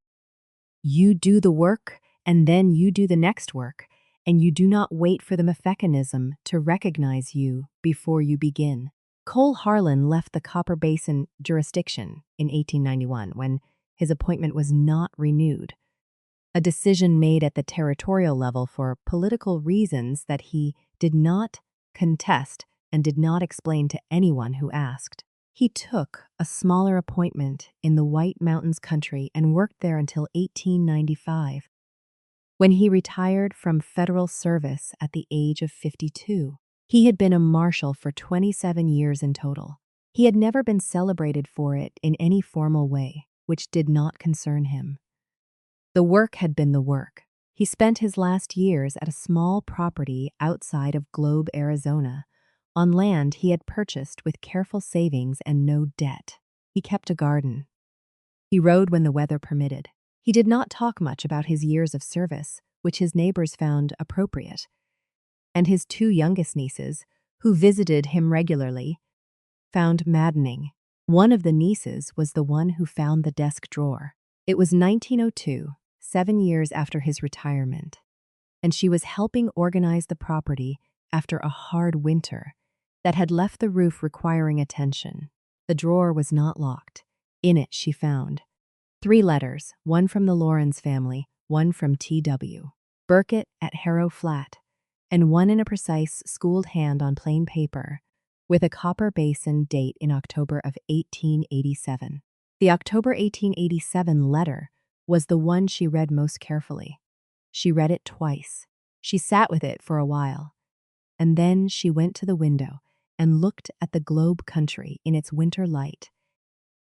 You do the work, and then you do the next work, and you do not wait for the mechanism to recognize you before you begin. Cole Harlan left the Copper Basin jurisdiction in 1891 when his appointment was not renewed, a decision made at the territorial level for political reasons that he did not contest and did not explain to anyone who asked. He took a smaller appointment in the White Mountains country and worked there until 1895, when he retired from federal service at the age of 52. He had been a marshal for 27 years in total. He had never been celebrated for it in any formal way, which did not concern him. The work had been the work. He spent his last years at a small property outside of Globe, Arizona, on land he had purchased with careful savings and no debt. He kept a garden. He rode when the weather permitted. He did not talk much about his years of service, which his neighbors found appropriate, and his two youngest nieces, who visited him regularly, found maddening. One of the nieces was the one who found the desk drawer. It was 1902, 7 years after his retirement, and she was helping organize the property after a hard winter that had left the roof requiring attention. The drawer was not locked. In it she found 3 letters, one from the Lorenz family, one from T.W. Burkett at Harrow Flat, and one in a precise, schooled hand on plain paper, with a Copper Basin date in October of 1887. The October 1887 letter was the one she read most carefully. She read it twice. She sat with it for a while, and then she went to the window and looked at the Globe country in its winter light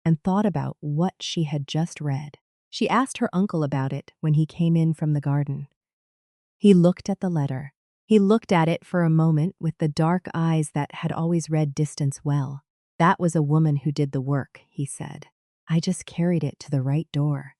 and thought about what she had just read. She asked her uncle about it when he came in from the garden. He looked at the letter. He looked at it for a moment with the dark eyes that had always read distance well. That was a woman who did the work, he said. I just carried it to the right door.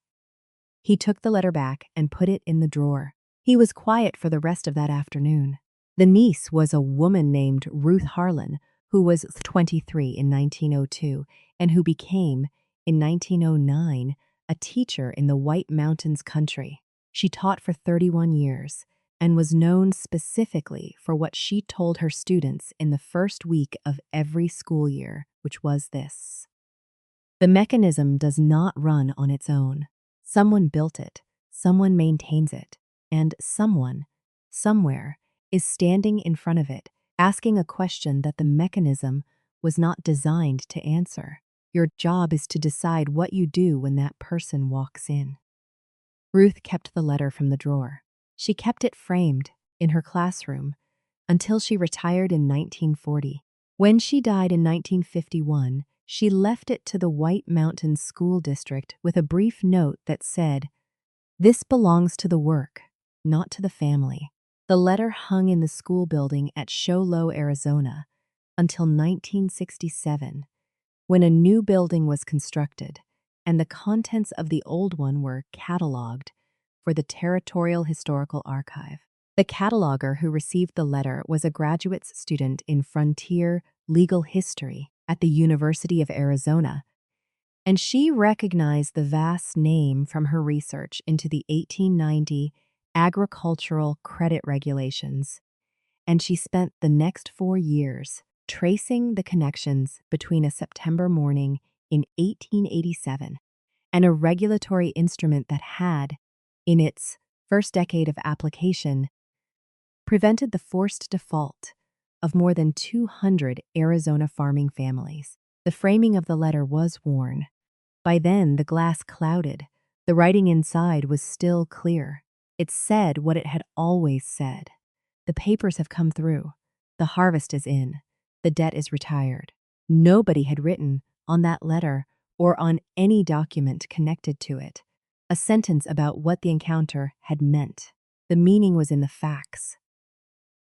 He took the letter back and put it in the drawer. He was quiet for the rest of that afternoon. The niece was a woman named Ruth Harlan, who was 23 in 1902 and who became, in 1909, a teacher in the White Mountains country. She taught for 31 years and was known specifically for what she told her students in the first week of every school year, which was this: the mechanism does not run on its own. Someone built it, someone maintains it, and someone, somewhere, is standing in front of it, asking a question that the mechanism was not designed to answer. Your job is to decide what you do when that person walks in. Ruth kept the letter from the drawer. She kept it framed in her classroom until she retired in 1940. When she died in 1951, she left it to the White Mountains School District with a brief note that said, "This belongs to the work, not to the family." The letter hung in the school building at Show Low, Arizona, until 1967, when a new building was constructed and the contents of the old one were cataloged for the Territorial Historical Archive. The cataloger who received the letter was a graduate student in frontier legal history at the University of Arizona, and she recognized the vast name from her research into the 1890 agricultural credit regulations, and she spent the next 4 years tracing the connections between a September morning in 1887 and a regulatory instrument that had, in its first decade of application, prevented the forced default of more than 200 Arizona farming families. The framing of the letter was worn. By then, the glass clouded. The writing inside was still clear. It said what it had always said. The papers have come through. The harvest is in. The debt is retired. Nobody had written on that letter or on any document connected to it a sentence about what the encounter had meant. The meaning was in the facts.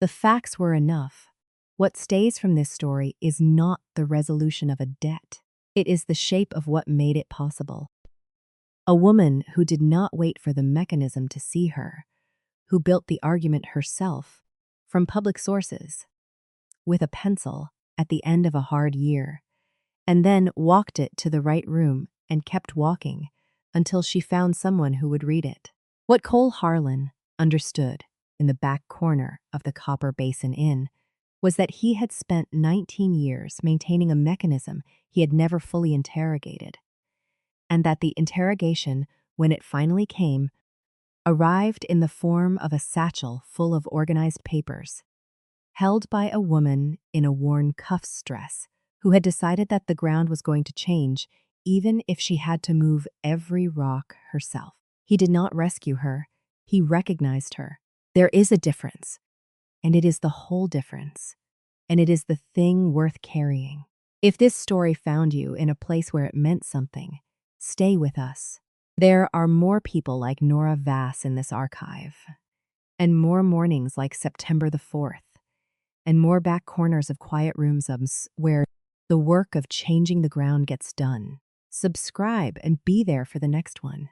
The facts were enough. What stays from this story is not the resolution of a debt. It is the shape of what made it possible. A woman who did not wait for the mechanism to see her, who built the argument herself from public sources, with a pencil at the end of a hard year, and then walked it to the right room and kept walking until she found someone who would read it. What Cole Harlan understood in the back corner of the Copper Basin Inn was that he had spent 19 years maintaining a mechanism he had never fully interrogated, and that the interrogation, when it finally came, arrived in the form of a satchel full of organized papers, held by a woman in a worn cuffs dress who had decided that the ground was going to change even if she had to move every rock herself. He did not rescue her. He recognized her. There is a difference, and it is the whole difference, and it is the thing worth carrying. If this story found you in a place where it meant something, stay with us. There are more people like Nora Vass in this archive, and more mornings like September the 4th, and more back corners of quiet rooms where the work of changing the ground gets done. Subscribe and be there for the next one.